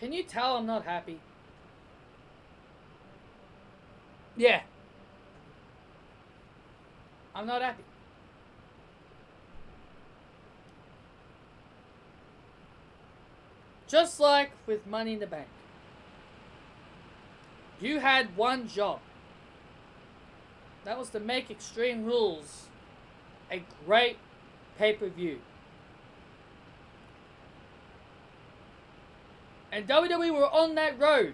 Can you tell I'm not happy? Yeah. I'm not happy. Just like with Money in the Bank. You had one job. That was to make Extreme Rules a great pay-per-view. And WWE were on that road.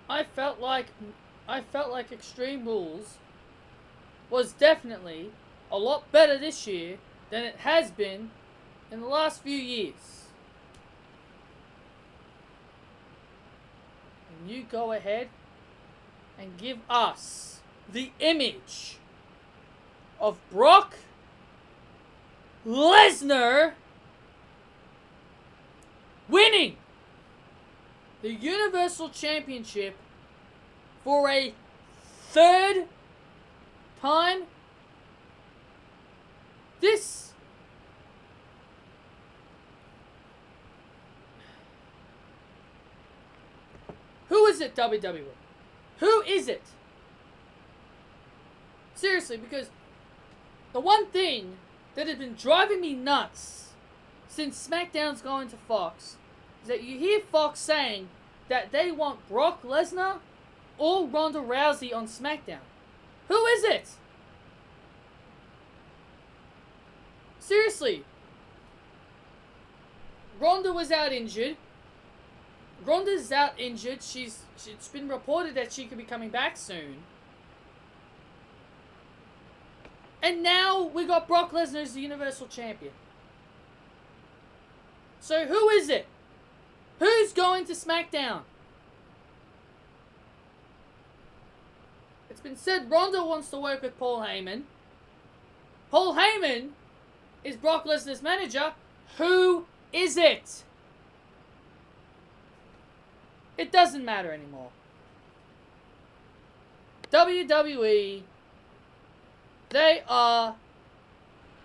I felt like Extreme Rules was definitely a lot better this year than it has been in the last few years. And you go ahead and give us the image of Brock Lesnar winning the Universal Championship for a third time. This who is it, WWE? Who is it? Seriously, because the one thing that has been driving me nuts since SmackDown's going to Fox is that you hear Fox saying that they want Brock Lesnar or Ronda Rousey on SmackDown. Who is it? Seriously. Ronda was out injured. Ronda's out injured. It's been reported that she could be coming back soon. And now we got Brock Lesnar as the Universal Champion. So who is it? Who's going to SmackDown? It's been said Ronda wants to work with Paul Heyman. Paul Heyman is Brock Lesnar's manager. Who is it? It doesn't matter anymore. WWE, they are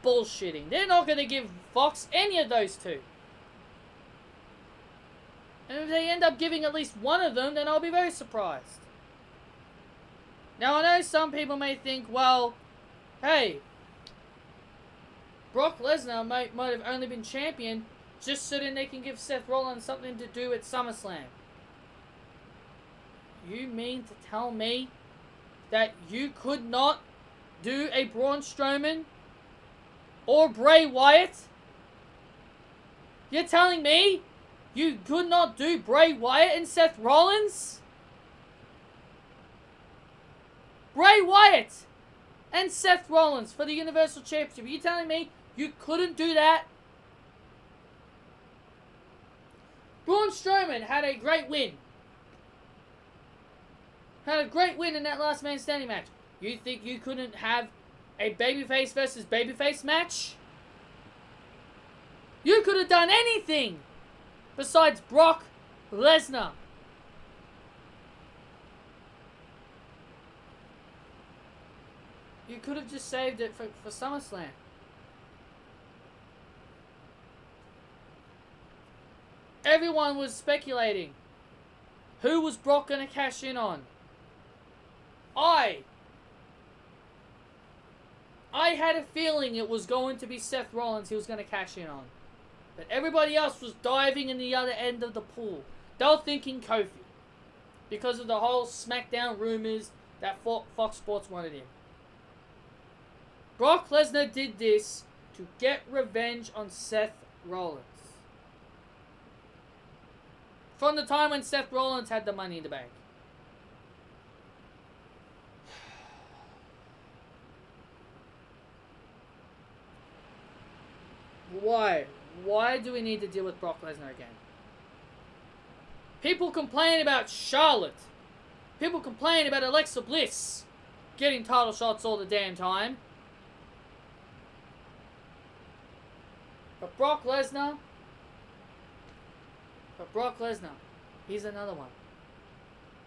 bullshitting. They're not going to give Fox any of those two. And if they end up giving at least one of them, then I'll be very surprised. Now, I know some people may think, well, hey, Brock Lesnar might have only been champion just so then they can give Seth Rollins something to do at SummerSlam. You mean to tell me that you could not do a Braun Strowman or Bray Wyatt? You're telling me you could not do Bray Wyatt and Seth Rollins? Bray Wyatt and Seth Rollins for the Universal Championship. Are you telling me you couldn't do that? Braun Strowman had a great win. Had a great win in that last man standing match. You think you couldn't have a babyface versus babyface match? You could have done anything besides Brock Lesnar. You could have just saved it for SummerSlam. Everyone was speculating. Who was Brock going to cash in on? I had a feeling it was going to be Seth Rollins he was going to cash in on. But everybody else was diving in the other end of the pool. They were thinking Kofi. Because of the whole SmackDown rumors that Fox Sports wanted him. Brock Lesnar did this to get revenge on Seth Rollins. From the time when Seth Rollins had the Money in the Bank. Why? Why do we need to deal with Brock Lesnar again? People complain about Charlotte. People complain about Alexa Bliss getting title shots all the damn time. But Brock Lesnar, he's another one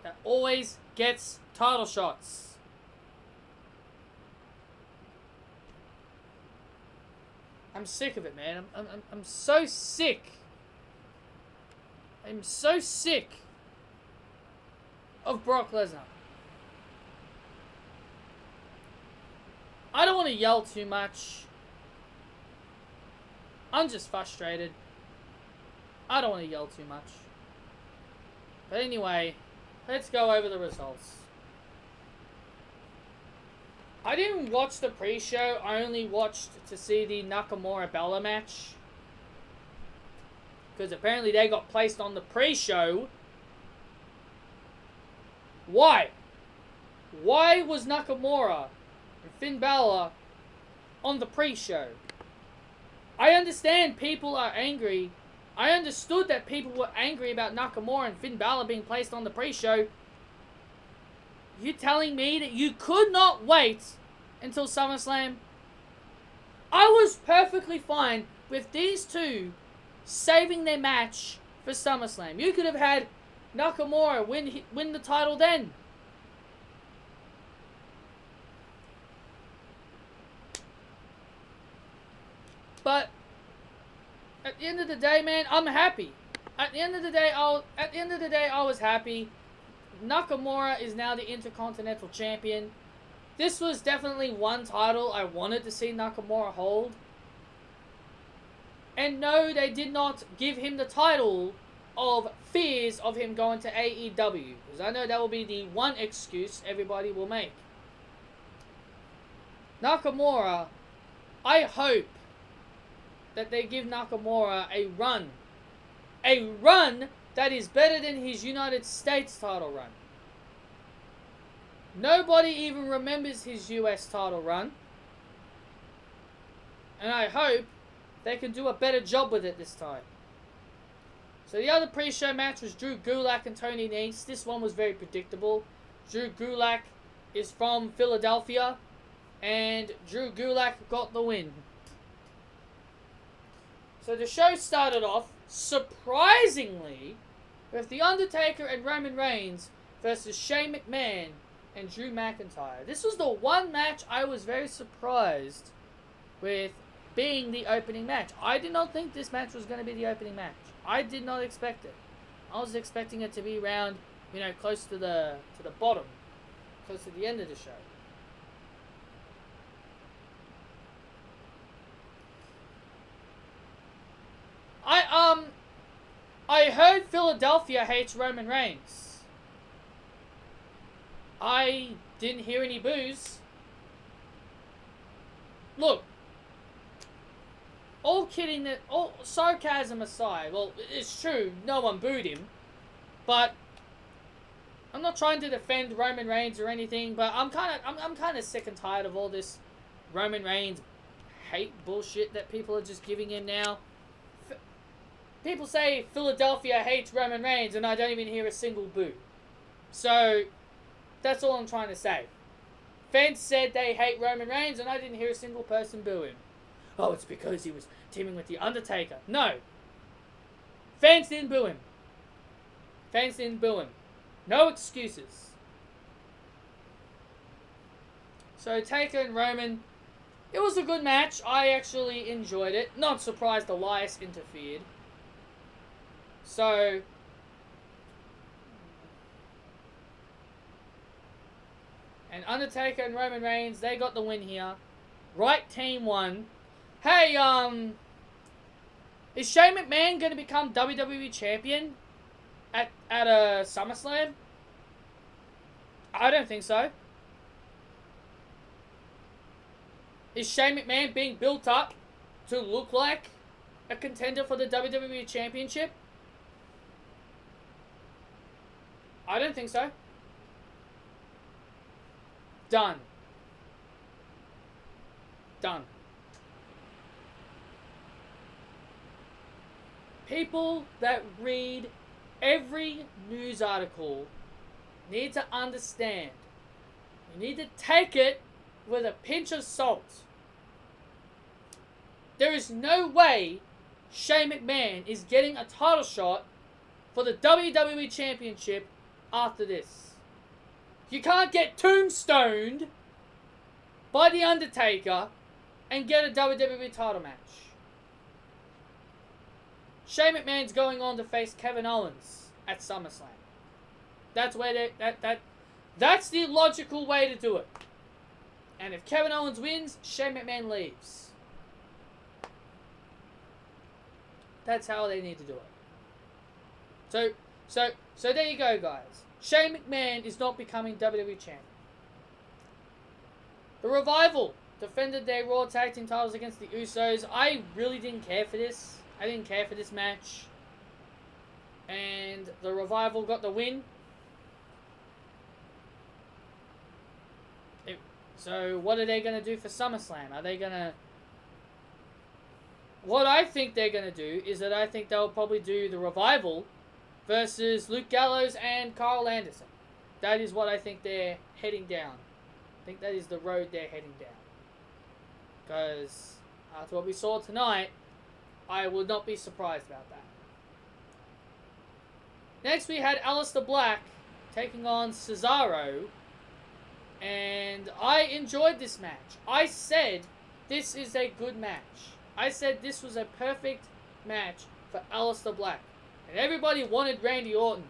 that always gets title shots. I'm sick of it, man. I'm so sick I'm so sick of Brock Lesnar. I don't want to yell too much. I'm just frustrated. I don't want to yell too much. But anyway, let's go over the results. I didn't watch the pre-show. I only watched to see the Nakamura-Bella match. Because apparently they got placed on the pre-show. Why? Why was Nakamura and Finn Balor on the pre-show? I understand people are angry. I understood that people were angry about Nakamura and Finn Balor being placed on the pre-show. You telling me that you could not wait until SummerSlam? I was perfectly fine with these two saving their match for SummerSlam. You could have had Nakamura win the title then. But at the end of the day, man, I'm happy. At the end of the day, I was happy. Nakamura is now the Intercontinental Champion. This was definitely one title I wanted to see Nakamura hold. And no, they did not give him the title of fears of him going to AEW. Because I know that will be the one excuse everybody will make. Nakamura, I hope that they give Nakamura a run. A run that is better than his United States title run. Nobody even remembers his US title run. And I hope they can do a better job with it this time. So the other pre-show match was Drew Gulak and Tony Nese. This one was very predictable. Drew Gulak is from Philadelphia. And Drew Gulak got the win. So the show started off, surprisingly, with The Undertaker and Roman Reigns versus Shane McMahon and Drew McIntyre. This was the one match I was very surprised with being the opening match. I did not think this match was going to be the opening match. I did not expect it. I was expecting it to be around, close to the bottom, close to the end of the show. I heard Philadelphia hates Roman Reigns. I didn't hear any boos. Look, all sarcasm aside, well, it's true, no one booed him, but I'm not trying to defend Roman Reigns or anything, but I'm kind of sick and tired of all this Roman Reigns hate bullshit that people are just giving him now. People say Philadelphia hates Roman Reigns, and I don't even hear a single boo. So, that's all I'm trying to say. Fans said they hate Roman Reigns, and I didn't hear a single person boo him. Oh, it's because he was teaming with The Undertaker. No. Fans didn't boo him. Fans didn't boo him. No excuses. So, Taker and Roman, it was a good match. I actually enjoyed it. Not surprised Elias interfered. So, and Undertaker and Roman Reigns, they got the win here. Right team won. Hey, is Shane McMahon going to become WWE champion at a SummerSlam? I don't think so. Is Shane McMahon being built up to look like a contender for the WWE championship? I don't think so. Done. Done. People that read every news article need to understand. You need to take it with a pinch of salt. There is no way Shane McMahon is getting a title shot for the WWE Championship after this. You can't get tombstoned by The Undertaker and get a WWE title match. Shane McMahon's going on to face Kevin Owens at SummerSlam. That's where that's the logical way to do it. And if Kevin Owens wins, Shane McMahon leaves. That's how they need to do it. So there you go, guys. Shane McMahon is not becoming WWE champion. The Revival defended their Raw Tag Team titles against the Usos. I really didn't care for this. I didn't care for this match. And the Revival got the win. So what are they going to do for SummerSlam? Are they going to... What I think they're going to do is that I think they'll probably do the Revival versus Luke Gallows and Carl Anderson. That is what I think they're heading down. I think that is the road they're heading down. Because after what we saw tonight, I would not be surprised about that. Next we had Aleister Black taking on Cesaro. And I enjoyed this match. I said this is a good match. I said this was a perfect match for Aleister Black. And everybody wanted Randy Orton.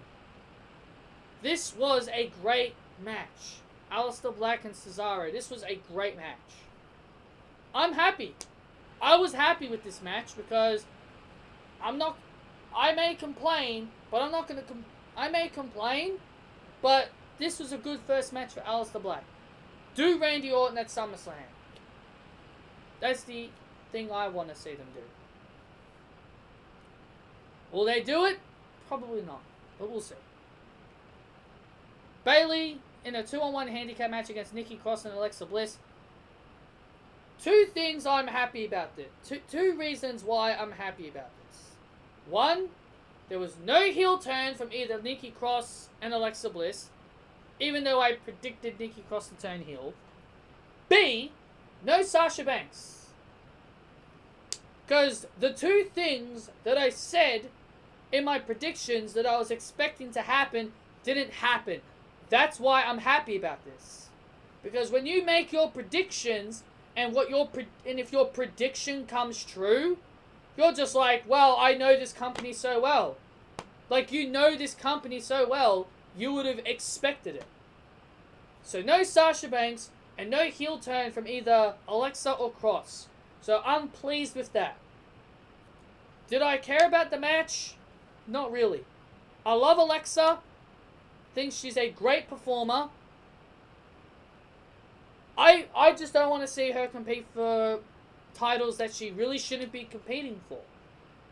This was a great match. Aleister Black and Cesaro. This was a great match. I'm happy. I was happy with this match because I may complain, but I'm not going to... I may complain, but this was a good first match for Aleister Black. Do Randy Orton at SummerSlam. That's the thing I want to see them do. Will they do it? Probably not, but we'll see. Bayley in a 2-on-1 handicap match against Nikki Cross and Alexa Bliss. Two things I'm happy about this. Two reasons why I'm happy about this. One, there was no heel turn from either Nikki Cross and Alexa Bliss, even though I predicted Nikki Cross to turn heel. B, no Sasha Banks. Because the two things that I said in my predictions that I was expecting to happen didn't happen. That's why I'm happy about this. Because when you make your predictions and if your prediction comes true, you're just like, well, I know this company so well. Like, you know this company so well, you would have expected it. So no Sasha Banks and no heel turn from either Alexa or Cross. So I'm pleased with that. Did I care about the match? Not really. I love Alexa. Think she's a great performer. I just don't want to see her compete for titles that she really shouldn't be competing for.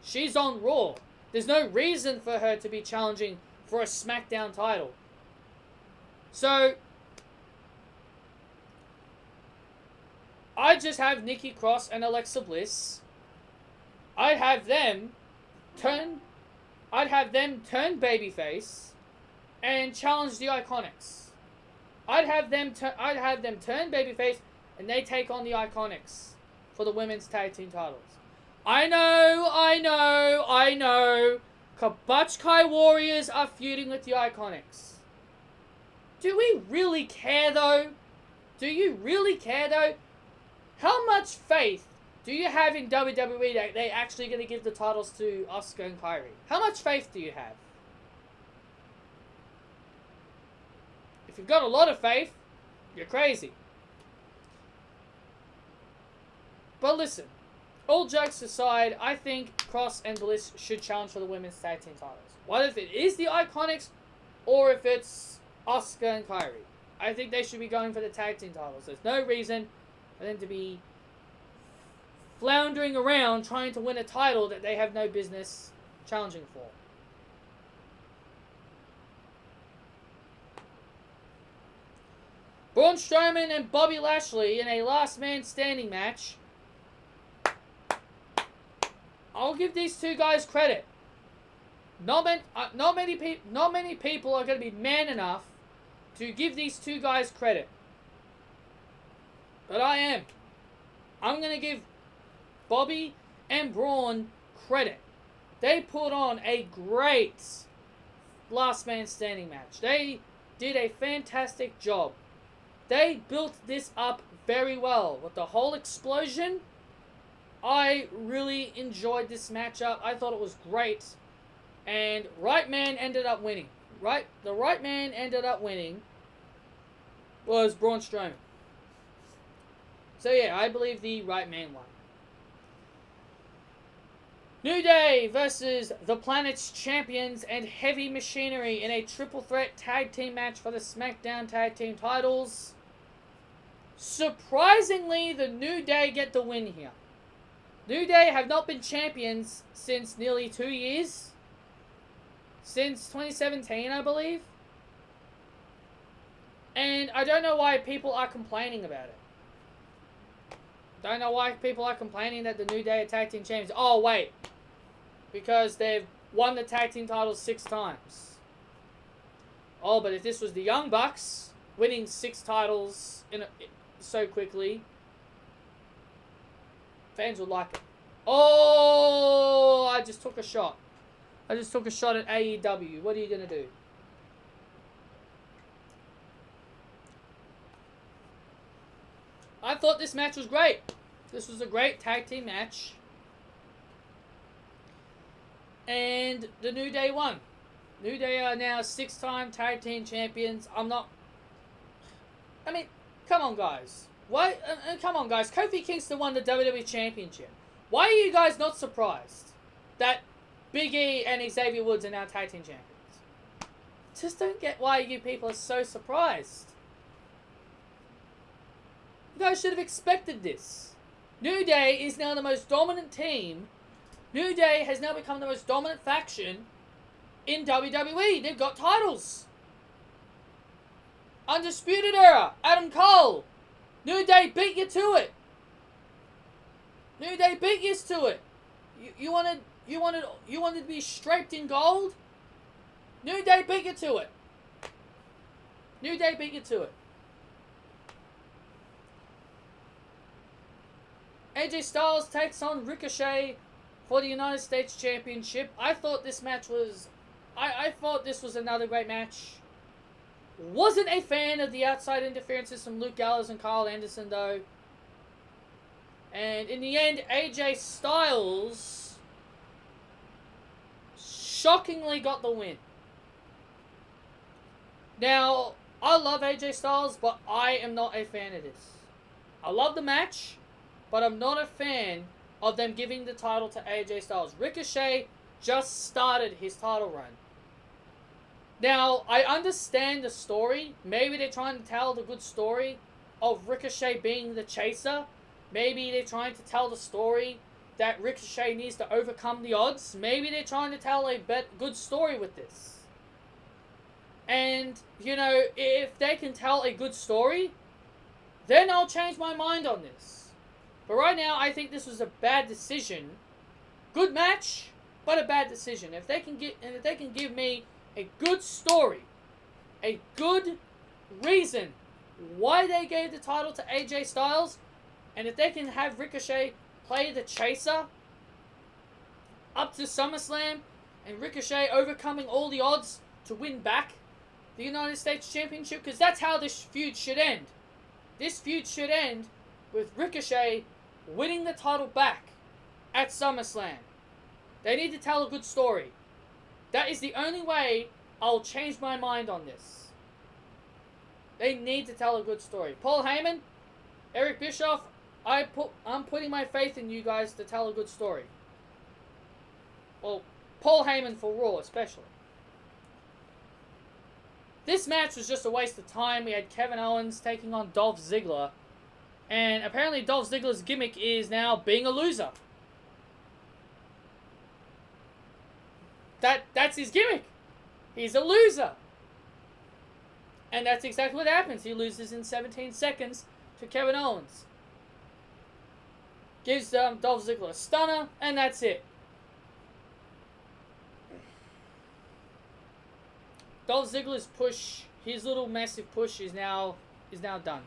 She's on Raw. There's no reason for her to be challenging for a SmackDown title. So I'd just have Nikki Cross and Alexa Bliss. I'd have them turn babyface and challenge the Iconics. I'd have them turn babyface and they take on the Iconics for the women's tag team titles. I know. Kabachkai Warriors are feuding with the Iconics. Do we really care though? Do you really care though? How much faith do you have in WWE that they're actually going to give the titles to Asuka and Kairi? How much faith do you have? If you've got a lot of faith, you're crazy. But listen, all jokes aside, I think Cross and Bliss should challenge for the women's tag team titles. What if it is the Iconics or if it's Asuka and Kairi? I think they should be going for the tag team titles. There's no reason for them to be floundering around trying to win a title that they have no business challenging for. Braun Strowman and Bobby Lashley in a last man standing match. I'll give these two guys credit. Not many people are going to be man enough to give these two guys credit. But I am. I'm going to give Bobby and Braun credit. They put on a great last man standing match. They did a fantastic job. They built this up very well with the whole explosion I really enjoyed this matchup. I thought it was great. And right man ended up winning. The right man ended up winning was Braun Strowman. So yeah, I believe the right man won. New Day versus the Planet's Champions and Heavy Machinery in a triple threat tag team match for the SmackDown Tag Team titles. Surprisingly, the New Day get the win here. New Day have not been champions since nearly 2 years. Since 2017, I believe. And I don't know why people are complaining about it. Don't know why people are complaining that the New Day are tag team champions. Oh, wait. Because they've won the tag team titles 6 times. Oh, but if this was the Young Bucks winning 6 titles so quickly, fans would like it. Oh, I just took a shot. I just took a shot at AEW. What are you going to do? I thought this match was great. This was a great tag team match. And the New Day won. New Day are now 6-time tag team champions. I mean, come on, guys. Why? Come on, guys. Kofi Kingston won the WWE Championship. Why are you guys not surprised that Big E and Xavier Woods are now tag team champions? Just don't get why you people are so surprised. You guys should have expected this. New Day is now the most dominant team. New Day has now become the most dominant faction in WWE. They've got titles. Undisputed Era, Adam Cole. New Day beat you to it. New Day beat you to it. You wanted to be draped in gold? New Day beat you to it. New Day beat you to it. AJ Styles takes on Ricochet for the United States Championship. I thought this match was... I thought this was another great match. Wasn't a fan of the outside interferences from Luke Gallows and Kyle Anderson, though. And in the end, AJ Styles shockingly got the win. Now, I love AJ Styles, but I am not a fan of this. I love the match, but I'm not a fan of them giving the title to AJ Styles. Ricochet just started his title run. Now, I understand the story. Maybe they're trying to tell the good story of Ricochet being the chaser. Maybe they're trying to tell the story that Ricochet needs to overcome the odds. Maybe they're trying to tell a good story with this. And, you know, if they can tell a good story, then I'll change my mind on this. But right now, I think this was a bad decision. Good match, but a bad decision. If they can give me a good story, a good reason why they gave the title to AJ Styles, and if they can have Ricochet play the chaser up to SummerSlam, and Ricochet overcoming all the odds to win back the United States Championship, because that's how this feud should end. This feud should end with Ricochet winning the title back at SummerSlam. They need to tell a good story. That is the only way I'll change my mind on this. They need to tell a good story. Paul Heyman, Eric Bischoff, I'm putting my faith in you guys to tell a good story. Well, Paul Heyman for Raw especially. This match was just a waste of time. We had Kevin Owens taking on Dolph Ziggler. And apparently Dolph Ziggler's gimmick is now being a loser. That's his gimmick. He's a loser. And that's exactly what happens. He loses in 17 seconds to Kevin Owens. Gives Dolph Ziggler a stunner, and that's it. Dolph Ziggler's push, his little massive push is now done.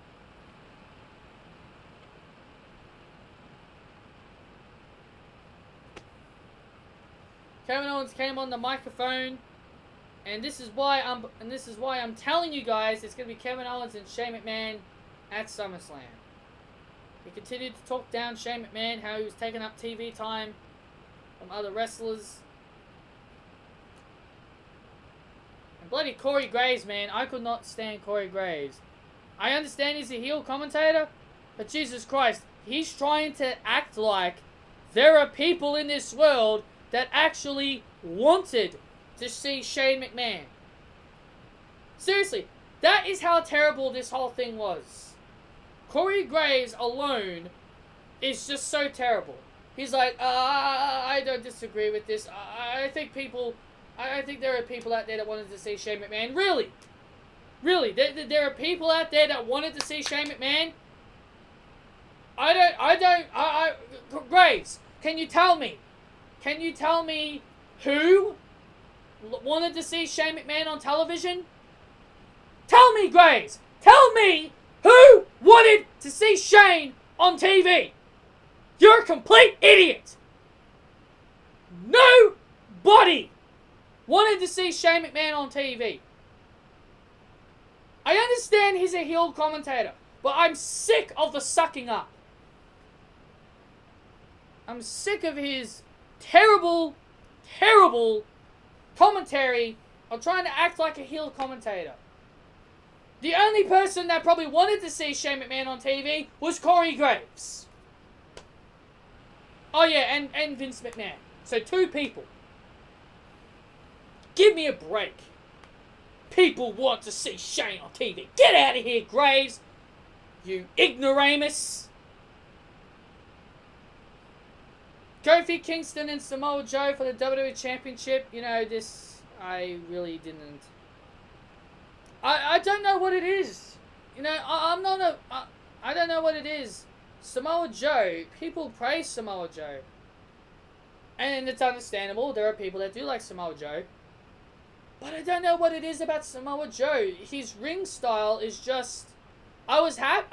Kevin Owens came on the microphone, and this is why I'm telling you guys it's gonna be Kevin Owens and Shane McMahon at SummerSlam. He continued to talk down Shane McMahon, how he was taking up TV time from other wrestlers. And bloody Corey Graves, man. I could not stand Corey Graves. I understand he's a heel commentator, but Jesus Christ, he's trying to act like there are people in this world that actually wanted to see Shane McMahon. Seriously, that is how terrible this whole thing was. Corey Graves alone is just so terrible. He's like, I don't disagree with this. I think there are people out there that wanted to see Shane McMahon. Really? Really? There are people out there that wanted to see Shane McMahon? Graves, can you tell me? Can you tell me who wanted to see Shane McMahon on television? Tell me, Graves! Tell me who wanted to see Shane on TV! You're a complete idiot! Nobody wanted to see Shane McMahon on TV. I understand he's a heel commentator, but I'm sick of the sucking up. I'm sick of his terrible, terrible commentary of trying to act like a heel commentator. The only person that probably wanted to see Shane McMahon on TV was Corey Graves. Oh yeah, and Vince McMahon. So 2 people. Give me a break. People want to see Shane on TV. Get out of here, Graves. You ignoramus. Kofi Kingston and Samoa Joe for the WWE Championship. You know, this, I really didn't. I don't know what it is. You know, I don't know what it is. Samoa Joe, people praise Samoa Joe. And it's understandable. There are people that do like Samoa Joe. But I don't know what it is about Samoa Joe. His ring style is just... I was happy...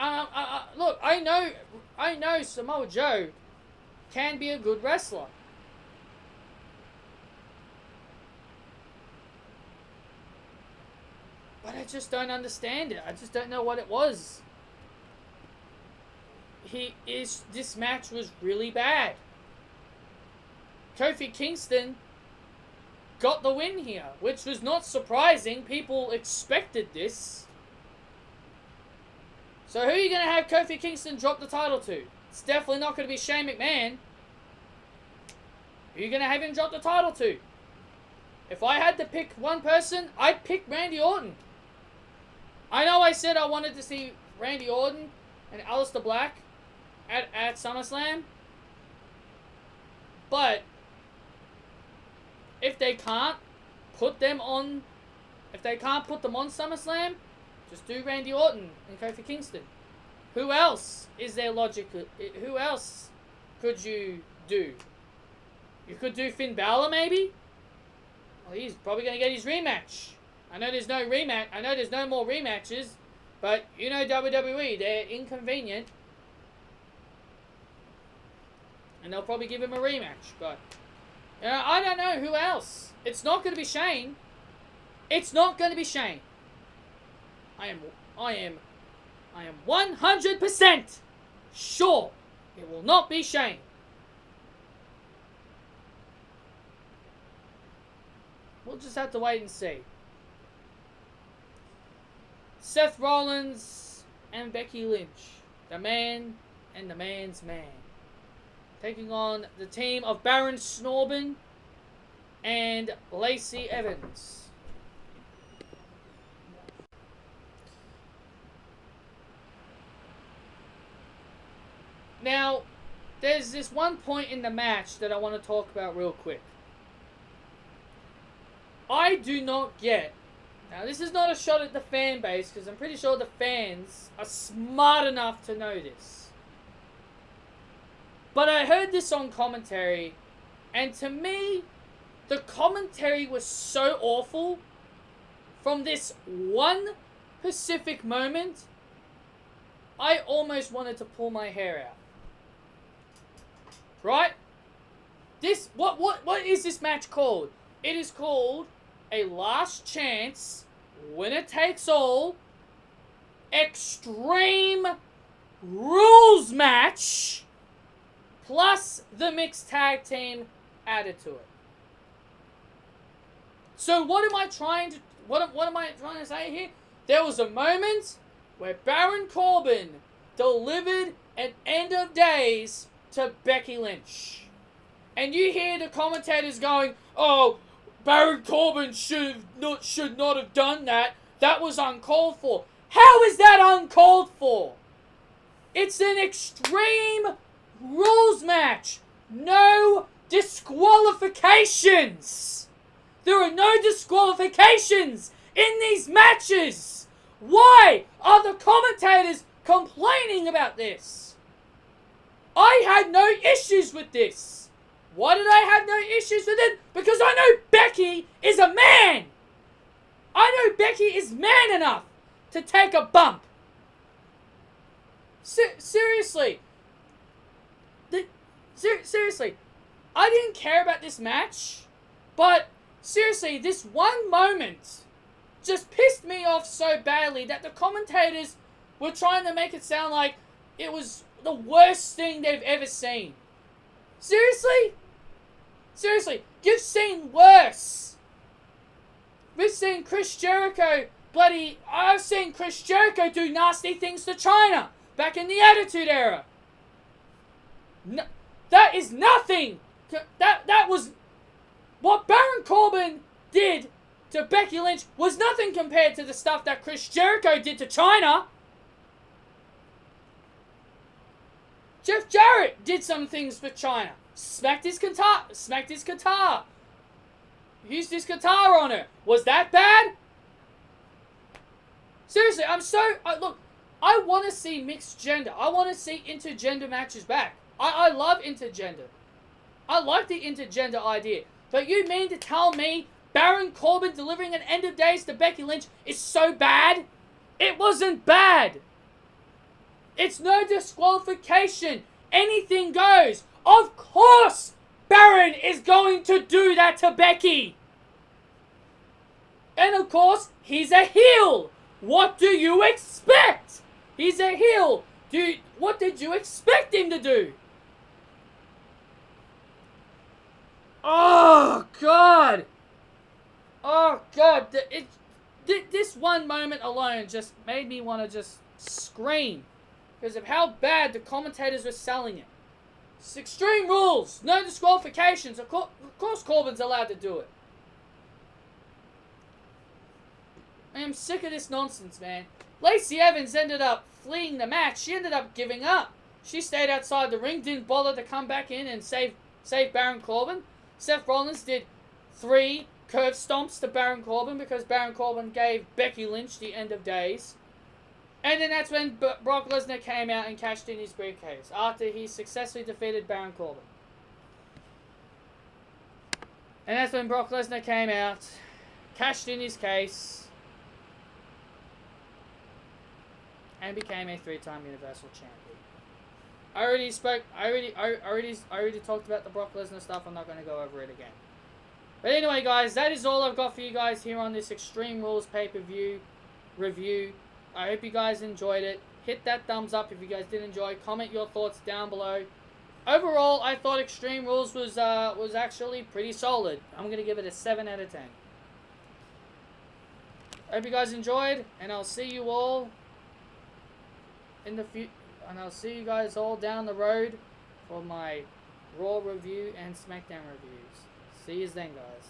look, I know Samoa Joe can be a good wrestler. But I just don't understand it. I just don't know what it was. This match was really bad. Kofi Kingston got the win here, which was not surprising. People expected this. So who are you going to have Kofi Kingston drop the title to? It's definitely not going to be Shane McMahon. Who are you going to have him drop the title to? If I had to pick one person, I'd pick Randy Orton. I know I said I wanted to see Randy Orton and Aleister Black at SummerSlam. But if they can't put them on SummerSlam, just do Randy Orton and Kofi Kingston. Who else is there logical? Who else could you do? You could do Finn Balor maybe? Well, he's probably going to get his rematch. I know there's no rematch. I know there's no more rematches, but you know WWE, they're inconvenient. And they'll probably give him a rematch, but you know, I don't know who else. It's not going to be Shane. It's not going to be Shane. I am 100% sure it will not be Shane. We'll just have to wait and see. Seth Rollins and Becky Lynch, the man and the man's man, taking on the team of Baron Corbin and Lacey Evans. Now, there's this one point in the match that I want to talk about real quick. I do not get... Now, this is not a shot at the fan base, because I'm pretty sure the fans are smart enough to know this. But I heard this on commentary, and to me, the commentary was so awful from this one specific moment, I almost wanted to pull my hair out. Right? This, what is this match called? It is called a last chance, winner takes all, Extreme Rules match plus the mixed tag team added to it. So what am I trying to say here? There was a moment where Baron Corbin delivered an end of days to Becky Lynch. And you hear the commentators going, "Oh, Baron Corbin should not have done that. That was uncalled for." How is that uncalled for? It's an Extreme Rules match. No disqualifications. There are no disqualifications in these matches. Why are the commentators complaining about this? I had no issues with this. Why did I have no issues with it? Because I know Becky is a man. I know Becky is man enough to take a bump. Seriously. Seriously. I didn't care about this match, but seriously, this one moment just pissed me off so badly that the commentators were trying to make it sound like it was the worst thing they've ever seen. Seriously? Seriously, you've seen worse. We've seen Chris Jericho I've seen Chris Jericho do nasty things to China back in the Attitude Era. No, that is nothing. That was what Baron Corbin did to Becky Lynch was nothing compared to the stuff that Chris Jericho did to China. Jeff Jarrett did some things for China. Smacked his guitar. Used his guitar on her. Was that bad? Seriously, look, I want to see mixed gender. I want to see intergender matches back. I love intergender. I like the intergender idea. But you mean to tell me Baron Corbin delivering an end of days to Becky Lynch is so bad? It wasn't bad. It's no disqualification. Anything goes. Of course, Baron is going to do that to Becky. And of course, he's a heel. What do you expect? He's a heel. What did you expect him to do? Oh, God. Oh, God. This one moment alone just made me want to just scream because of how bad the commentators were selling it. It's Extreme Rules. No disqualifications. Of course Corbin's allowed to do it. I am sick of this nonsense, man. Lacey Evans ended up fleeing the match. She ended up giving up. She stayed outside the ring, didn't bother to come back in and save Baron Corbin. Seth Rollins did 3 curve stomps to Baron Corbin because Baron Corbin gave Becky Lynch the end of days. And then that's when Brock Lesnar came out and cashed in his briefcase after he successfully defeated Baron Corbin. And that's when Brock Lesnar came out, cashed in his case, and became a 3-time Universal Champion. I already talked about the Brock Lesnar stuff. I'm not going to go over it again. But anyway, guys, that is all I've got for you guys here on this Extreme Rules pay-per-view review. I hope you guys enjoyed it. Hit that thumbs up if you guys did enjoy. Comment your thoughts down below. Overall, I thought Extreme Rules was actually pretty solid. I'm going to give it a 7 out of 10. I hope you guys enjoyed, and I'll see you all in the future. And I'll see you guys all down the road for my Raw review and SmackDown reviews. See you then, guys.